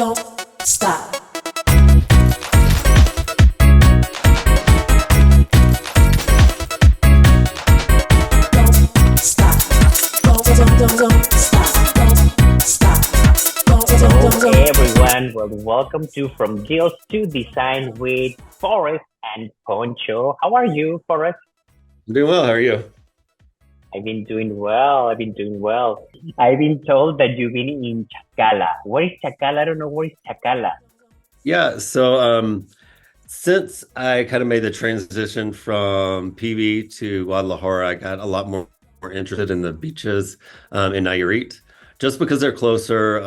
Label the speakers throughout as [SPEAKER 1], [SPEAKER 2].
[SPEAKER 1] don't stop. Don't stop. Don't stop. Don't stop. Don't.
[SPEAKER 2] Hey everyone, well, welcome to From Deals to Design with Forrest and Poncho. How are you, Forrest?
[SPEAKER 3] I'm doing well. How are you?
[SPEAKER 2] I've been doing well. I've been told that you've been in Chacala. Where is Chacala? I don't know where is Chacala.
[SPEAKER 3] Yeah, so since I kind of made the transition from PV to Guadalajara, I got a lot more interested in the beaches in Nayarit, just because they're closer.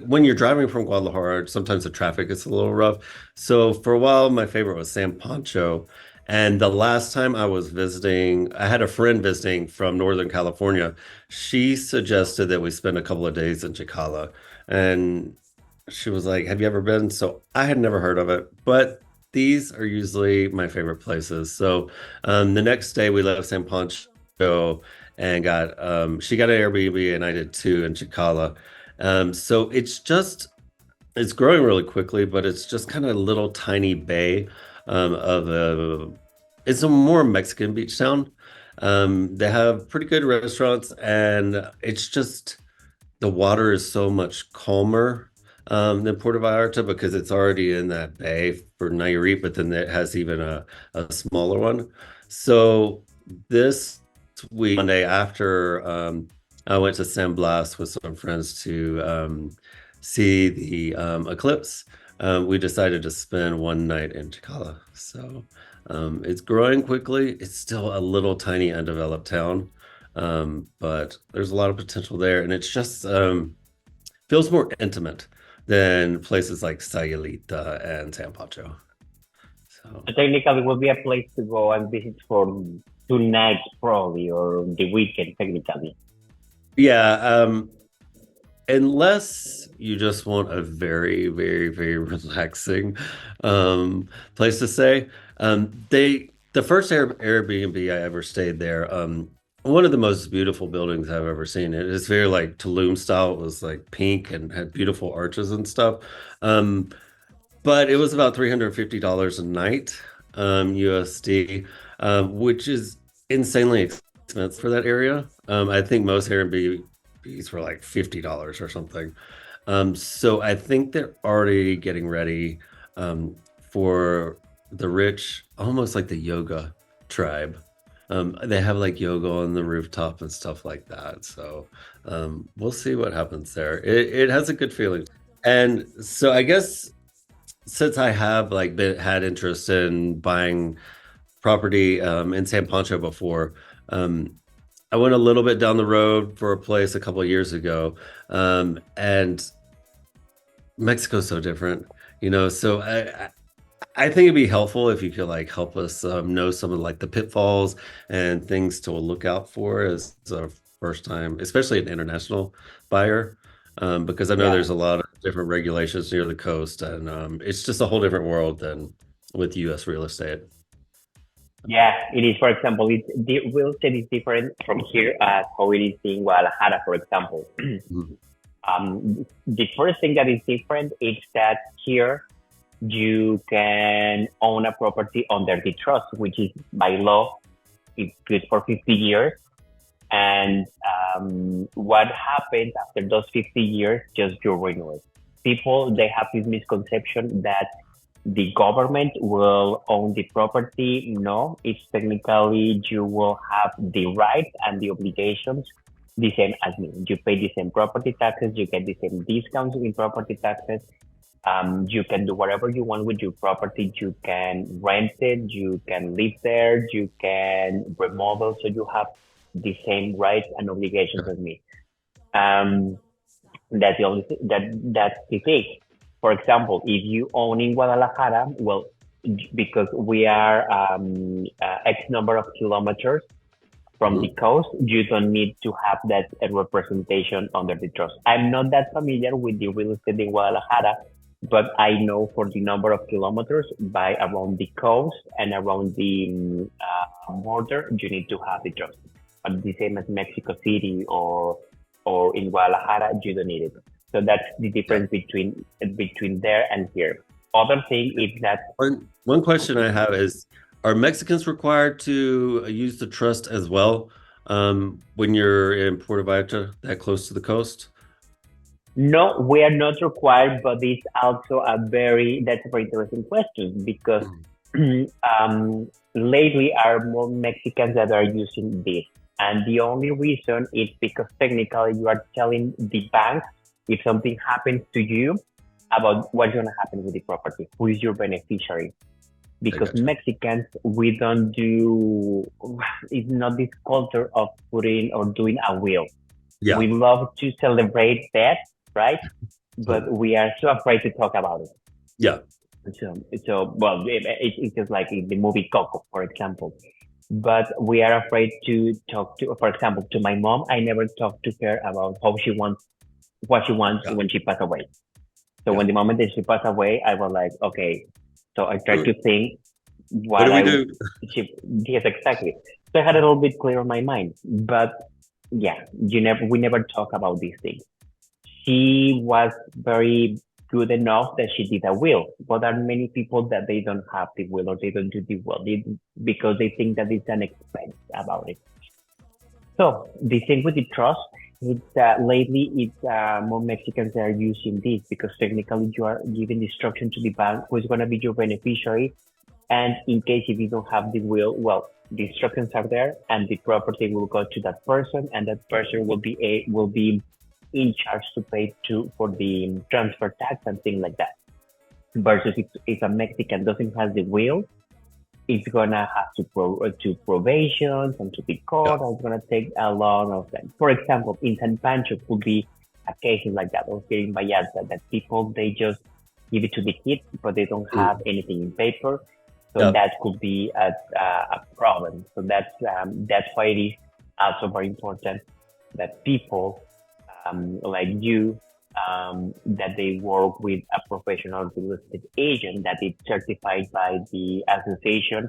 [SPEAKER 3] When you're driving from Guadalajara, sometimes the traffic is a little rough. So for a while, my favorite was San Pancho. And the last time I was visiting, I had a friend visiting from Northern California. She suggested that we spend a couple of days in Chicala. And she was like, "Have you ever been?" So I had never heard of it, but these are usually my favorite places. So the next day we left San Pancho and she got an Airbnb and I did too in Chicala. So it's growing really quickly, but it's just kind of a little tiny bay of a it's a more Mexican beach town. They have pretty good restaurants, and it's just the water is so much calmer than Puerto Vallarta because it's already in that bay for Nayarit, but then it has even a smaller one. So this week, Monday after I went to San Blas with some friends to see the eclipse. We decided to spend one night in Chicala. So it's growing quickly. It's still a little tiny undeveloped town, but there's a lot of potential there. And it's just feels more intimate than places like Sayulita and San Pancho. So,
[SPEAKER 2] So technically, it will be a place to go and visit for 2 nights, probably, or the weekend, technically.
[SPEAKER 3] yeah, unless you just want a very, very, very relaxing place to stay. The first Airbnb I ever stayed there, one of the most beautiful buildings I've ever seen. It is very like Tulum style. It was like pink and had beautiful arches and stuff. Um, but it was about $350 a night, USD, which is insanely expensive for that area. I think most Airbnbs were like $50 or something. So I think they're already getting ready for the rich, almost like the yoga tribe. They have like yoga on the rooftop and stuff like that. So we'll see what happens there. It has a good feeling. And so I guess since I have like had interest in buying property in San Pancho before, I went a little bit down the road for a place a couple of years ago, and Mexico's so different, So I think it'd be helpful if you could like help us know some of like the pitfalls and things to look out for as a first time, especially an international buyer, because I know
[SPEAKER 2] Yeah.
[SPEAKER 3] there's a lot of different regulations near the coast, and it's just a whole different world than with U.S. real estate.
[SPEAKER 2] Yeah, it is. For example, the real estate is different from here as how it is in Guadalajara, for example.
[SPEAKER 3] Mhm.
[SPEAKER 2] The first thing that is different is that here you can own a property under the trust, which is by law, it's good for 50 years. And what happens after those 50 years, just you renew it. People, they have this misconception that the government will own the property. No, it's technically you will have the rights and the obligations the same as me. You pay the same property taxes, you get the same discounts in property taxes. You can do whatever you want with your property. You can rent it, you can live there, you can remodel. So you have the same rights and obligations as me. Um, that's the only that's the thing. For example, if you own in Guadalajara, well, because we are X number of kilometers from the
[SPEAKER 3] Mhm.
[SPEAKER 2] coast, you don't need to have that representation under the trust. I'm not that familiar with the real estate in Guadalajara, but I know for the number of kilometers by around the coast and around the border, you need to have the trust. But the same as Mexico City or in Guadalajara, you don't need it. So that's the
[SPEAKER 3] Yeah.
[SPEAKER 2] difference between there and here. Other thing is that
[SPEAKER 3] One question I have is, are Mexicans required to use the trust as well when you're in Puerto Vallarta, that close to the coast?
[SPEAKER 2] no, we are not required, but it's also that's a very interesting question because
[SPEAKER 3] Mm.
[SPEAKER 2] lately are more Mexicans that are using this. And the only reason is because technically you are telling the bank if something happens to you about what's going to happen with the property, who is your beneficiary.
[SPEAKER 3] I
[SPEAKER 2] Because
[SPEAKER 3] gotcha.
[SPEAKER 2] Mexicans, we don't do, it's not this culture of putting or doing a will.
[SPEAKER 3] Yeah,
[SPEAKER 2] We love to celebrate that, right? But
[SPEAKER 3] totally.
[SPEAKER 2] we are so afraid to talk about it.
[SPEAKER 3] Yeah.
[SPEAKER 2] So well, it's just like in the movie Coco, for example. But we are afraid to talk to, for example, to my mom. I never talked to her about how she wants, what she wants
[SPEAKER 3] Yeah.
[SPEAKER 2] when she passed away. So
[SPEAKER 3] Yeah.
[SPEAKER 2] when the moment that she passed away, I was like, okay. So I tried
[SPEAKER 3] Mm.
[SPEAKER 2] to think
[SPEAKER 3] What
[SPEAKER 2] what
[SPEAKER 3] do we
[SPEAKER 2] I,
[SPEAKER 3] do?
[SPEAKER 2] she, yes, exactly. So I had a little bit clear on my mind. But yeah, we never talk about these things. She was very good enough that she did a will. But there are many people that they don't have the will or they don't do the will because they think that it's an expense about it. So the thing with the trust is that lately it's more Mexicans that are using this because technically you are giving instruction to the bank who is going to be your beneficiary. And in case if you don't have the will, well, the instructions are there and the property will go to that person and that person will be in charge to pay to for the transfer tax and things like that. Versus if a Mexican doesn't have the will, it's gonna have to probations and to the
[SPEAKER 3] Yeah.
[SPEAKER 2] court, and it's gonna take a long of time. For example, in San Pancho could be a case like that, or here in Vallarta, that people they just give it to the kids, but they don't have
[SPEAKER 3] Mm.
[SPEAKER 2] anything in paper, so
[SPEAKER 3] Yeah.
[SPEAKER 2] that could be a problem. So that's why it is also very important that people like you that they work with a professional real estate agent that is certified by the association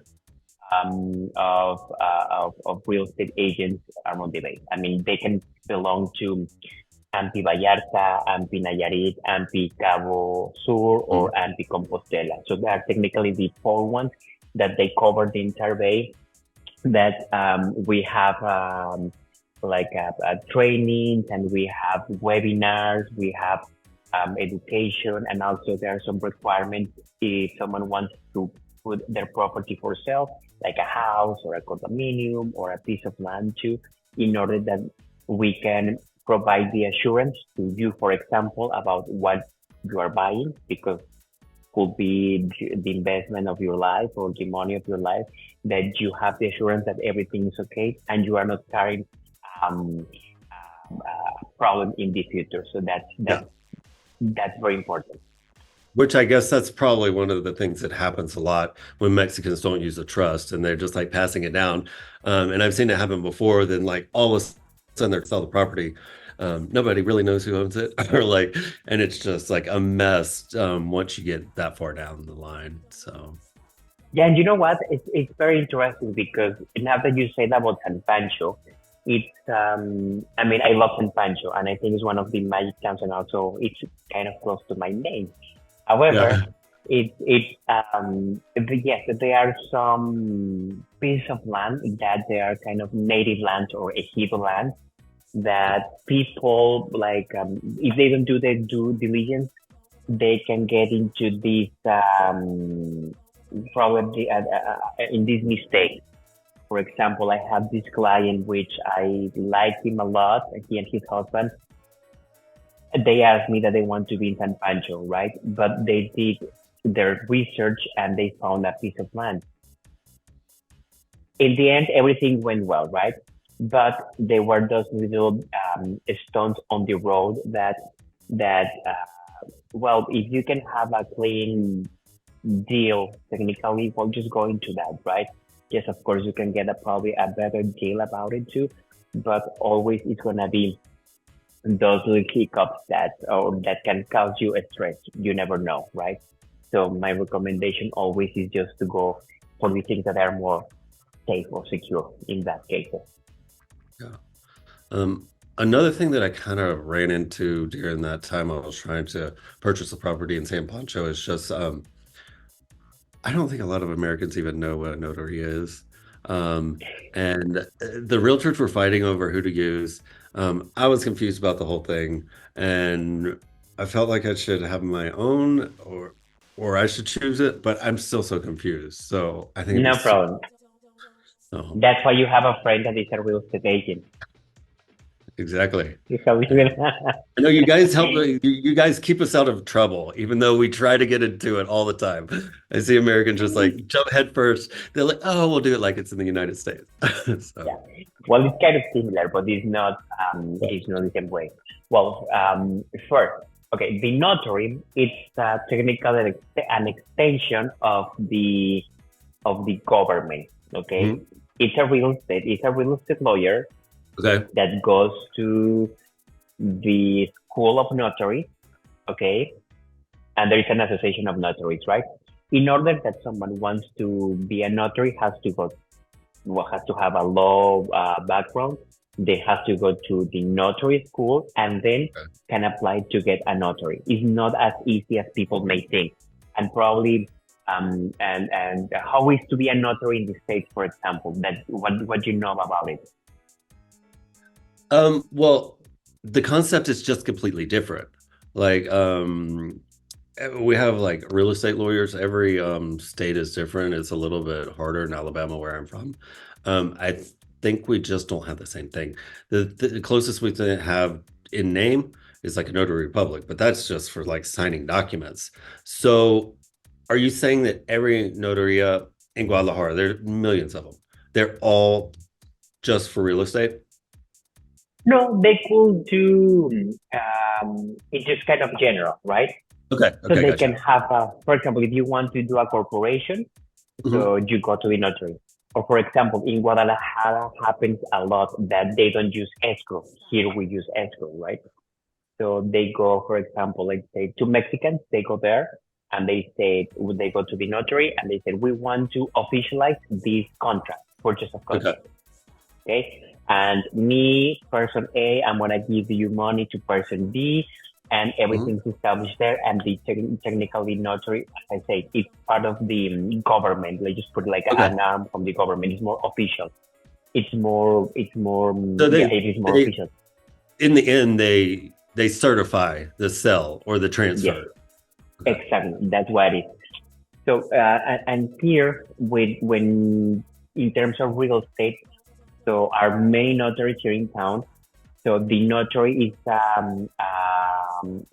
[SPEAKER 2] of real estate agents around the bay. I mean, they can belong to AMPI Vallarta, AMPI Nayarit, AMPI Cabo Sur,
[SPEAKER 3] Mm.
[SPEAKER 2] or AMPI Compostela. So they are technically the four ones that they cover the entire bay. That we have like trainings and we have webinars, we have education, and also there are some requirements if someone wants to put their property for sale, like a house or a condominium or a piece of land too, in order that we can provide the assurance to you, for example, about what you are buying, because could be the investment of your life or the money of your life, that you have the assurance that everything is okay and you are not carrying um, problem in the future. So
[SPEAKER 3] Yeah.
[SPEAKER 2] that's very important.
[SPEAKER 3] Which I guess that's probably one of the things that happens a lot when Mexicans don't use a trust and they're just like passing it down. And I've seen it happen before. Then like all of a sudden they sell the property. Nobody really knows who owns it, or like, and it's just like a mess once you get that far down the line. So
[SPEAKER 2] Yeah, and you know what? It's very interesting because now that you say that about San Pancho, it's I mean I love San Pancho and I think it's one of the magic towns and also it's kind of close to my name. However,
[SPEAKER 3] yeah,
[SPEAKER 2] yes, there are some pieces of land that they are kind of native lands or ejido lands that people like if they don't do their due diligence, they can get into this probably in this mistake. For example, I have this client which I like him a lot, he and his husband. They asked me that they want to be in San Pancho, right? But they did their research and they found a piece of land. In the end, everything went well, right? But there were those little stones on the road that well, if you can have a clean deal, technically, well, just go into that, right? Yes, of course, you can get probably a better deal about it too, but always it's gonna be those little hiccups that can cause you a stress. You never know, right? So my recommendation always is just to go for the things that are more safe or secure in that case.
[SPEAKER 3] yeah. Another thing that I kind of ran into during that time I was trying to purchase a property in San Pancho is just I don't think a lot of Americans even know what a notary is. Um, and the realtors were fighting over who to use. I was confused about the whole thing, and I felt like I should have my own or I should choose it, but I'm still so confused. So I think it'd be
[SPEAKER 2] No
[SPEAKER 3] so.
[SPEAKER 2] problem.
[SPEAKER 3] Oh,
[SPEAKER 2] That's why you have a friend that is a real estate agent.
[SPEAKER 3] exactly.
[SPEAKER 2] So we will.
[SPEAKER 3] I know you guys help. You guys keep us out of trouble, even though we try to get into it all the time. I see Americans just like jump head first. They're like, "Oh, we'll do it like it's in the United States."
[SPEAKER 2] Yeah.
[SPEAKER 3] So,
[SPEAKER 2] Well, it's kind of similar, but it's not the same way. Well, first, okay, the notary is technically an extension of the government. Okay,
[SPEAKER 3] mhm.
[SPEAKER 2] it's a real estate lawyer
[SPEAKER 3] Okay,
[SPEAKER 2] that goes to the school of notary. Okay, and there is an association of notaries, right? In order that someone wants to be a notary, has to have a law background. They have to go to the notary school and then
[SPEAKER 3] okay,
[SPEAKER 2] can apply to get a notary. It's not as easy as people may think. And probably, and how is to be a notary in the States, for example, that what you know about it.
[SPEAKER 3] Well, the concept is just completely different. Like, we have like real estate lawyers. Every state is different. It's a little bit harder in Alabama, where I'm from. I think we just don't have the same thing. The closest we have in name is like a notary public, but that's just for like signing documents. So, are you saying that every notaria in Guadalajara, there are millions of them, they're all just for real estate?
[SPEAKER 2] No, they could do, it's just kind of general, right?
[SPEAKER 3] Okay,
[SPEAKER 2] So
[SPEAKER 3] okay,
[SPEAKER 2] they
[SPEAKER 3] gotcha.
[SPEAKER 2] can have, for example, if you want to do a corporation,
[SPEAKER 3] Hmm.
[SPEAKER 2] so you go to the notary. Or for example, in Guadalajara happens a lot that they don't use escrow. Here we use escrow, right? So they go, for example, let's say two Mexicans, they go there and they go to the notary and they said, we want to officialize this contract, purchase of
[SPEAKER 3] Okay,
[SPEAKER 2] contract. Okay. And me, person A, I'm going to give you money to person B and
[SPEAKER 3] mhm,
[SPEAKER 2] everything's established there. And the technically notary, as I say, it's part of the government. Let's just put like
[SPEAKER 3] okay.
[SPEAKER 2] an arm from the government. It's more official.
[SPEAKER 3] So
[SPEAKER 2] Yeah, it is more
[SPEAKER 3] they
[SPEAKER 2] official.
[SPEAKER 3] in the end they certify the sell or the
[SPEAKER 2] Yes,
[SPEAKER 3] transfer. Okay.
[SPEAKER 2] exactly. That's what it is. So, and here, when in terms of real estate, so our main notary here in town, so the notary is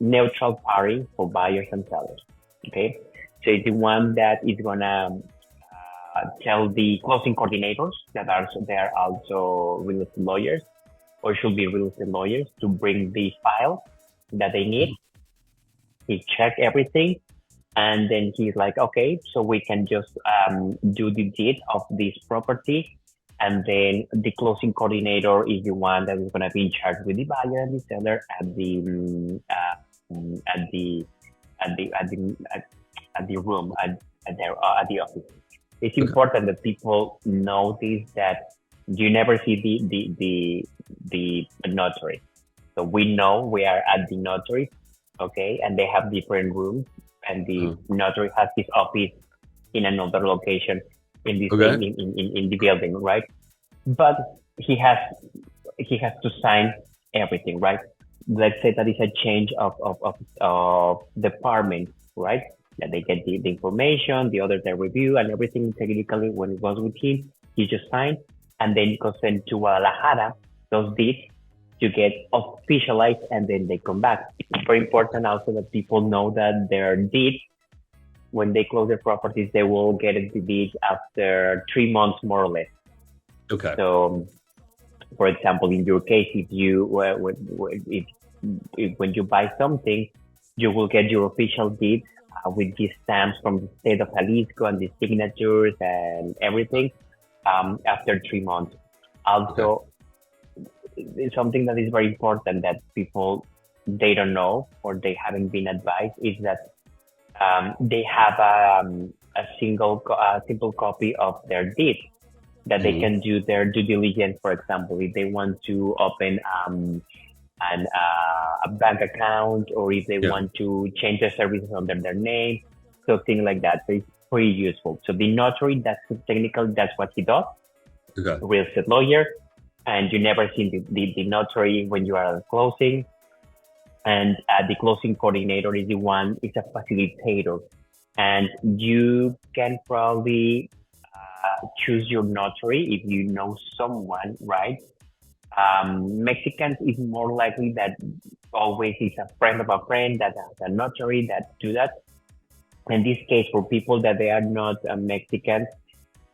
[SPEAKER 2] neutral party for buyers and sellers. Okay, so it's the one that is gonna tell the closing coordinators that are they are also real estate lawyers or should be real estate lawyers to bring the file that they need.
[SPEAKER 3] Mhm.
[SPEAKER 2] He check everything and then he's like, okay, so we can just do the deed of this property. And then the closing coordinator is the one that is going to be in charge with the buyer and the seller at at the at the at the at the room at the office. It's
[SPEAKER 3] Okay.
[SPEAKER 2] important that people notice that you never see the notary. So we know we are at the notary, okay, and they have different rooms, and the
[SPEAKER 3] Uh-huh.
[SPEAKER 2] notary has his office in another location in the same
[SPEAKER 3] Okay.
[SPEAKER 2] in the building, right? But he has he has to sign everything, right? Let's say that is a change of department, right? That they get the information, the others they review and everything technically when it goes with him, he just signs and then it goes sent to Guadalajara, those deeds to get officialized and then they come back. It's very important also that people know that their deeds when they close their properties, they will get the deed after 3 months more or less.
[SPEAKER 3] Okay.
[SPEAKER 2] So for example, in your case, if you if when you buy something, you will get your official deed with the stamps from the state of Jalisco and the signatures and everything after 3 months.
[SPEAKER 3] Okay.
[SPEAKER 2] Also, it's something that is very important that people they don't know or they haven't been advised is that they have a simple copy of their deed that they
[SPEAKER 3] Mhm.
[SPEAKER 2] can do their due diligence. For example, if they want to open a bank account, or if they
[SPEAKER 3] Yeah.
[SPEAKER 2] want to change their services under their name, so things like that. So it's pretty useful. So the notary, that's technical, that's what he does,
[SPEAKER 3] Okay.
[SPEAKER 2] real estate lawyer, and you never see the notary when you are closing. And the closing coordinator is the one, is a facilitator, and you can probably choose your notary if you know someone, right? Mexicans is more likely that always is a friend of a friend that has a notary that do that. In this case, for people that they are not Mexicans,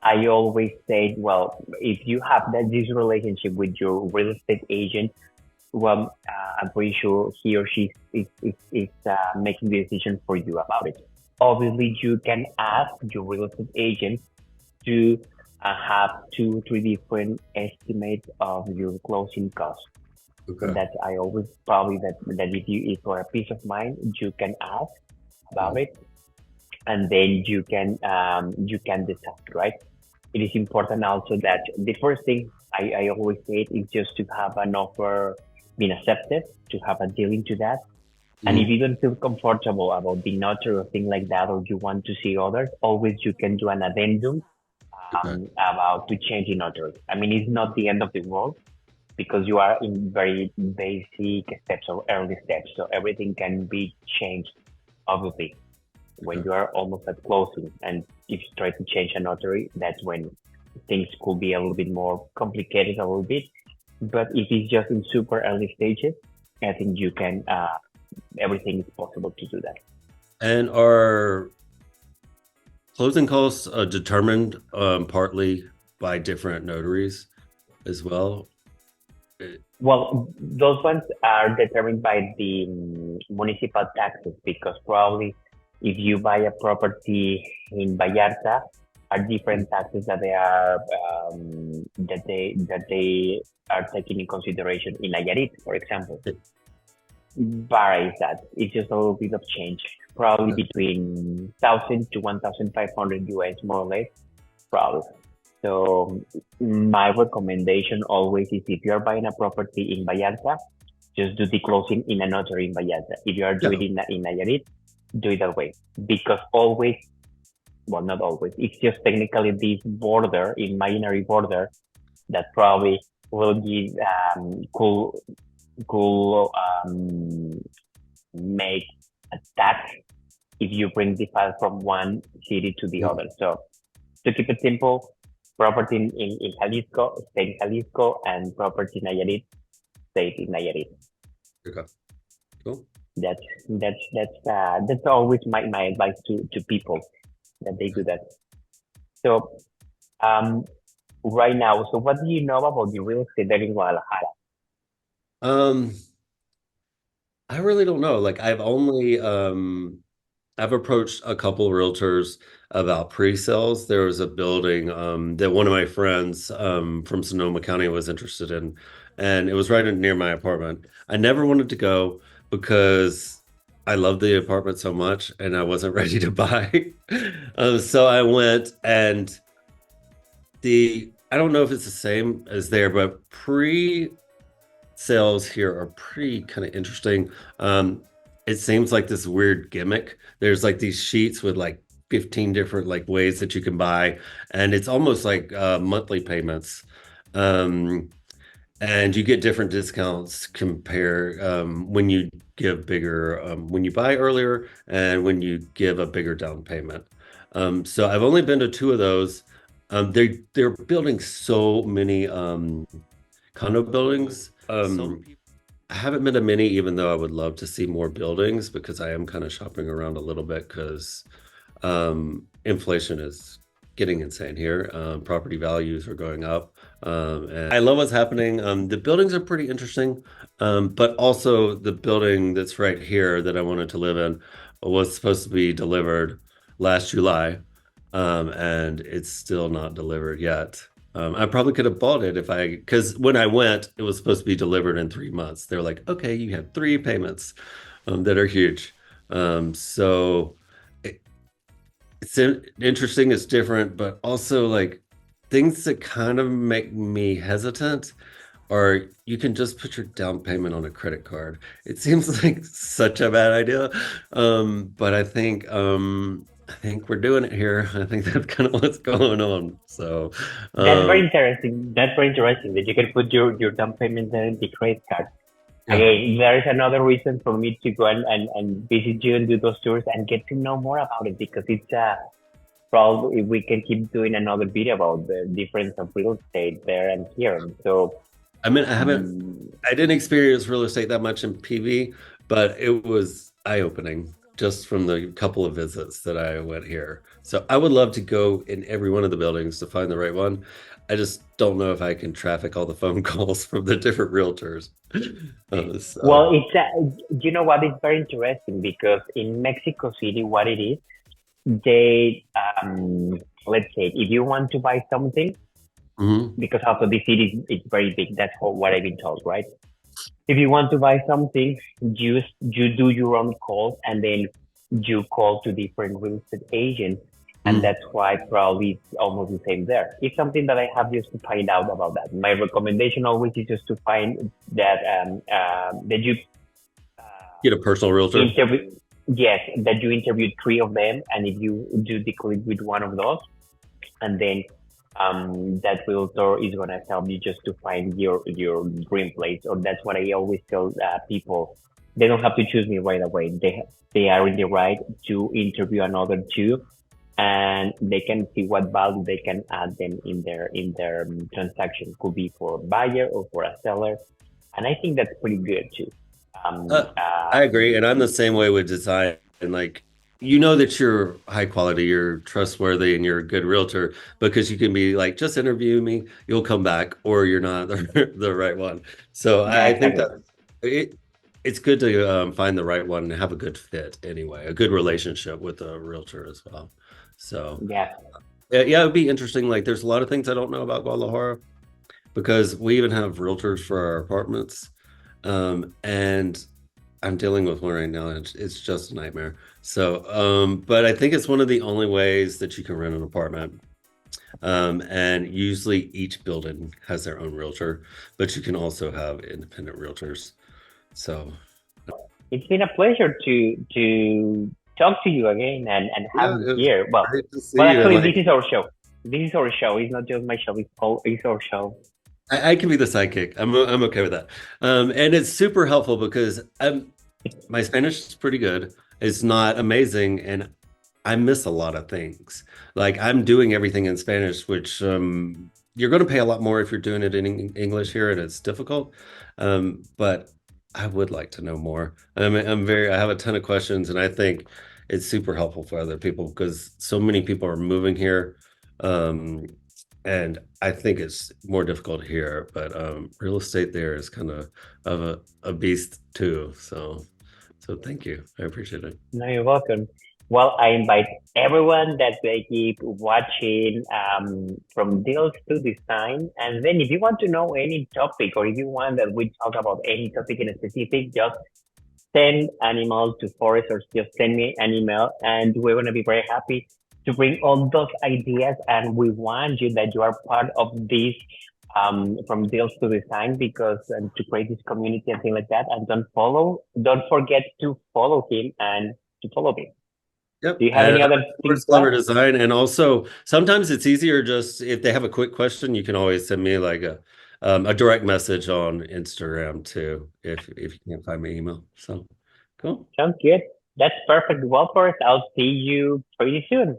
[SPEAKER 2] I always say, well, if you have this relationship with your real estate agent, well, I'm pretty sure he or she is making the decision for you about it. Obviously, you can ask your real estate agent to have 2, 3 different estimates of your closing costs. So
[SPEAKER 3] Okay.
[SPEAKER 2] that's I always probably that if you if for a peace of mind, you can ask about
[SPEAKER 3] Mhm.
[SPEAKER 2] it, and then you can decide, right? It is important also that the first thing I always say is just to have an offer being accepted, to have a deal into that. And if
[SPEAKER 3] Mhm.
[SPEAKER 2] you don't feel comfortable about the notary or thing like that, or you want to see others, always you can do an addendum
[SPEAKER 3] Okay.
[SPEAKER 2] about to change the notary. I mean, it's not the end of the world because you are in very basic steps or early steps, so everything can be changed. Obviously, when
[SPEAKER 3] Okay.
[SPEAKER 2] you are almost at closing, and if you try to change a notary, that's when things could be a little bit more complicated, a little bit. But if it's just in super early stages, I think you can. Everything is possible to do that.
[SPEAKER 3] And are closing costs determined partly by different notaries as well? Eh,
[SPEAKER 2] Well, those ones are determined by the municipal taxes because probably if you buy a property in Vallarta, are different taxes that they are that they are taking in consideration in Nayarit, for example.
[SPEAKER 3] eh,
[SPEAKER 2] Varies that. It's just a little bit of change, probably between 1,000 to 1,500 US, more or less, probably. So my recommendation always is if you're buying a property in Vallarta, just do the closing in a notary in Vallarta. If you are
[SPEAKER 3] Yeah.
[SPEAKER 2] doing it in Nayarit, do it that way. Because always, well, not always, it's just technically this border, imaginary border, that probably will give cool make a tax if you bring the file from one city to the
[SPEAKER 3] Mhm.
[SPEAKER 2] other. So to keep it simple, property in Jalisco, stay in Jalisco, and property in Nayarit, stay in Nayarit.
[SPEAKER 3] Okay. Cool.
[SPEAKER 2] That's that's always my advice to people that they do that. So um right now, so what do you know about the real estate there in Guadalajara?
[SPEAKER 3] Um, I really don't know. Like I've approached a couple realtors about pre-sales. There was a building that one of my friends from Sonoma County was interested in, and it was right near my apartment. I never wanted to go because I love the apartment so much, and I wasn't ready to buy. So I went, and the I don't know if it's the same as there, but sales here are pretty kind of interesting. It seems like this weird gimmick. There's like these sheets with like 15 different like ways that you can buy, and it's almost like monthly payments. Um, and you get different discounts compare when you give bigger when you buy earlier and when you give a bigger down payment. So I've only been to two of those. They're building so many condo buildings. I haven't been to many, even though I would love to see more buildings because I am kind of shopping around a little bit because inflation is getting insane here. Property values are going up. And I love what's happening. The buildings are pretty interesting, but also the building that's right here that I wanted to live in was supposed to be delivered last July, and it's still not delivered yet. I probably could have bought it because when I went, it was supposed to be delivered in 3 months. They're like, okay, you have three payments, that are huge. So it, it's interesting, it's different, but also like things that kind of make me hesitant are you can just put your down payment on a credit card. It seems like such a bad idea. But I think we're doing it here. I think that's kind of what's going on. So
[SPEAKER 2] That's very
[SPEAKER 3] um
[SPEAKER 2] interesting. That's very interesting that you can put your down payment there in the credit card.
[SPEAKER 3] yeah.
[SPEAKER 2] Again, there is another reason for me to go and visit you and do those tours and get to know more about it because it's probably we can keep doing another video about the difference of real estate there and here. So,
[SPEAKER 3] I mean,
[SPEAKER 2] mm,
[SPEAKER 3] I didn't experience real estate that much in PV, but it was eye-opening just from the couple of visits that I went here. So I would love to go in every one of the buildings to find the right one. I just don't know if I can traffic all the phone calls from the different realtors. So,
[SPEAKER 2] well, it's you know what? It's very interesting because in Mexico City, what it is, they let's say if you want to buy something,
[SPEAKER 3] mhm.
[SPEAKER 2] because also the city is very big. That's what I've been told, right? If you want to buy something, you do your own calls and then you call to different real estate agents, and
[SPEAKER 3] Mhm.
[SPEAKER 2] that's why probably it's almost the same there. It's something that I have just to find out about that. My recommendation always is just to find that you
[SPEAKER 3] Get a personal realtor.
[SPEAKER 2] interview. Yes, that you interviewed three of them, and if you do the click with one of those, and then that realtor is gonna help you just to find your dream place. Or that's what I always tell people. They don't have to choose me right away. They are in the right to interview another two, and they can see what value they can add them in their transaction. Could be for a buyer or for a seller, and I think that's pretty good too. Um,
[SPEAKER 3] Uh, I agree,
[SPEAKER 2] um,
[SPEAKER 3] and I'm the same way with design. And like, you know that you're high quality, you're trustworthy, and you're a good realtor because you can be like, just interview me, you'll come back, or you're not the right one. So
[SPEAKER 2] yeah,
[SPEAKER 3] I think
[SPEAKER 2] exactly.
[SPEAKER 3] that it it's good to find the right one and have a good fit anyway, a good relationship with a realtor as well. So
[SPEAKER 2] Yeah,
[SPEAKER 3] yeah, it'd be interesting. Like, there's a lot of things I don't know about Guadalajara because we even have realtors for our apartments. And I'm dealing with one right now, and it's just a nightmare. So, but I think it's one of the only ways that you can rent an apartment. And usually each building has their own realtor, but you can also have independent realtors. So,
[SPEAKER 2] it's been a pleasure to talk to you again and have
[SPEAKER 3] yeah,
[SPEAKER 2] you
[SPEAKER 3] it was
[SPEAKER 2] here. Well,
[SPEAKER 3] great to
[SPEAKER 2] well,
[SPEAKER 3] see you. And
[SPEAKER 2] actually, this
[SPEAKER 3] like,
[SPEAKER 2] is our show. This is our show. It's not just my show. It's our show.
[SPEAKER 3] I can be the sidekick. I'm okay with that. And it's super helpful because my Spanish is pretty good. It's not amazing, and I miss a lot of things. Like I'm doing everything in Spanish, which you're going to pay a lot more if you're doing it in English here, and it's difficult. But I would like to know more. I have a ton of questions, and I think it's super helpful for other people because so many people are moving here. Um, and I think it's more difficult here, but real estate there is kind of a beast too. So thank you. I appreciate it.
[SPEAKER 2] No, you're welcome. Well, I invite everyone that they keep watching from deals to design. And then if you want to know any topic or if you want that we talk about any topic in a specific, just send an email to Forrest or just send me an email and we're going to be very happy to bring all those ideas. And we want you that you are part of this from deals to design because to create this community and things like that. And don't forget to follow him and to follow me. Do
[SPEAKER 3] Yep.
[SPEAKER 2] you have any other things
[SPEAKER 3] Forrest
[SPEAKER 2] to add?
[SPEAKER 3] Glover design. And also sometimes it's easier just if they have a quick question, you can always send me like a direct message on Instagram too, if you can't find my email. So cool.
[SPEAKER 2] Sounds good. That's perfect. Well, Forrest, I'll see you pretty soon.